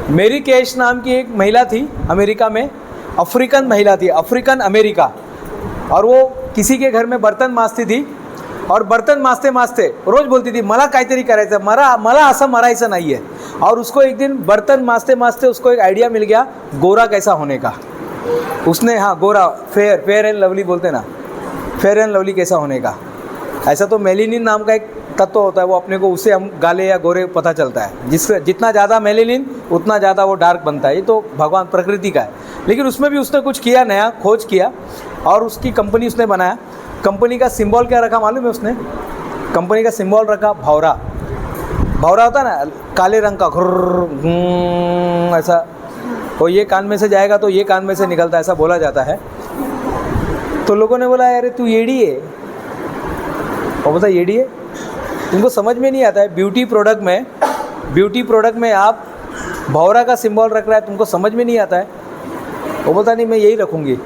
मेरी कैश नाम की एक महिला थी अमेरिका में, अफ्रीकन महिला थी, अफ्रीकन अमेरिका। और वो किसी के घर में बर्तन माजती थी और बर्तन माजते माजते रोज़ बोलती थी मला काहीतरी करायचं, मला असं मरायचं नाही है। और उसको एक दिन बर्तन माजते माजते उसको एक आइडिया मिल गया गोरा कैसा होने का। उसने, हाँ गोरा, फेयर एंड लवली बोलते ना, फेयर एंड लवली कैसा होने का। ऐसा तो मेलेनिन नाम का एक तत्व होता है, वो अपने को उससे हम गाले या गोरे पता चलता है। जिससे जितना ज़्यादा मेलेनिन उतना ज़्यादा वो डार्क बनता है। ये तो भगवान प्रकृति का है। लेकिन उसमें भी उसने कुछ किया, नया खोज किया और उसकी कंपनी उसने बनाया। कंपनी का सिंबल क्या रखा मालूम है उसने? कंपनी का सिंबल रखा भौरा। भौरा होता है ना, काले रंग का, ऐसा। वो ये कान में से जाएगा तो ये कान में से निकलता है, ऐसा बोला जाता है। तो लोगों ने बोला अरे तू येड़ी है। वो बोलता येड़ी है, तुमको समझ में नहीं आता है। ब्यूटी प्रोडक्ट में आप भौरा का सिंबल रख रहा है, तुमको समझ में नहीं आता है। वो बोलता नहीं मैं यही रखूँगी।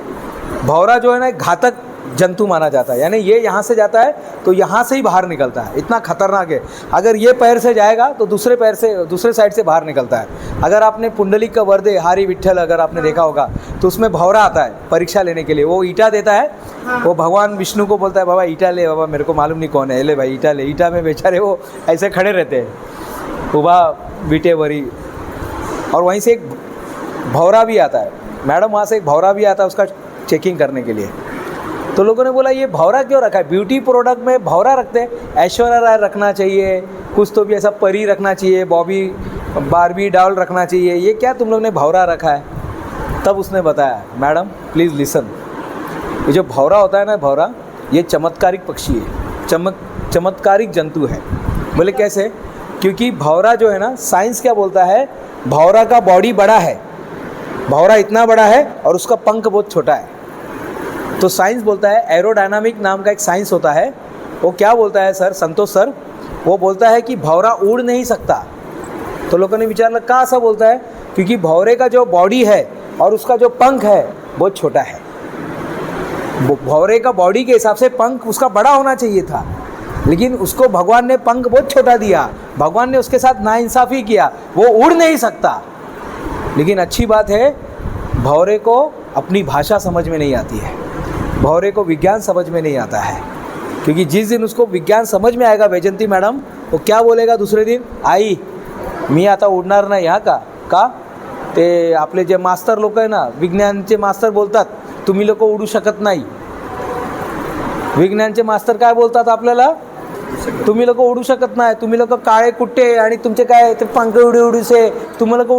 भौरा जो है ना घातक जंतु माना जाता है, यानी ये यहाँ से जाता है तो यहाँ से ही बाहर निकलता है, इतना खतरनाक है। अगर ये पैर से जाएगा तो दूसरे साइड से बाहर निकलता है। अगर आपने पुंडलिक का वर्दे हारी विट्ठल अगर आपने देखा होगा तो उसमें भौरा आता है परीक्षा लेने के लिए। वो ईटा देता है, वो भगवान विष्णु को बोलता है बाबा ईटा ले, बाबा मेरे को मालूम नहीं कौन है, ले भाई ईटा ले। ईटा में बेचारे वो ऐसे खड़े रहते हैं उबा बीटे वरी। और वहीं से एक भौरा भी आता है, मैडम वहाँ से एक भौरा भी आता है उसका चेकिंग करने के लिए। तो लोगों ने बोला ये भौरा क्यों रखा है? ब्यूटी प्रोडक्ट में भौरा रखते हैं, ऐश्वर्या राय रखना चाहिए, कुछ तो भी ऐसा परी रखना चाहिए, बार्बी डॉल रखना चाहिए, ये क्या तुम लोग ने भौरा रखा है? तब उसने बताया मैडम प्लीज़ लिसन, ये जो भौरा होता है ना, भौरा ये चमत्कारिक पक्षी है, चमत्कारिक जंतु है। बोले कैसे? क्योंकि भौरा जो है ना, साइंस क्या बोलता है, भौरा का बॉडी बड़ा है, भौरा इतना बड़ा है और उसका पंख बहुत छोटा है। तो साइंस बोलता है, एरोडायनामिक नाम का एक साइंस होता है, वो क्या बोलता है सर, संतोष सर, वो बोलता है कि भौरा उड़ नहीं सकता। तो लोगों ने विचार लगा कहाँ ऐसा बोलता है? क्योंकि भौरे का जो बॉडी है और उसका जो पंख है बहुत छोटा है। भौरे का बॉडी के हिसाब से पंख उसका बड़ा होना चाहिए था, लेकिन उसको भगवान ने पंख बहुत छोटा दिया। भगवान ने उसके साथ नाइंसाफ़ी किया, वो उड़ नहीं सकता। लेकिन अच्छी बात है, भौरे को अपनी भाषा समझ में नहीं आती है, भौरे को विज्ञान समझ में नहीं आता है। क्योंकि जिस दिन उसको विज्ञान समझ में आएगा वैजंती मैडम, वो क्या बोलेगा दूसरे दिन, आई मी आता उडणार नाही ह्या का ते आपले जे मास्तर लोक आहे ना, विज्ञानचे मास्तर बोलतात तुम्ही लोक उडू शकत नाही। विज्ञानचे मास्तर काय बोलतात आपल्याला, तुम्ही लोक उडू शकत नाही, तुम्ही लोक काळे कुट्टे आणि तुमचे काय ते पंख उडूसे, तुम्ही लोक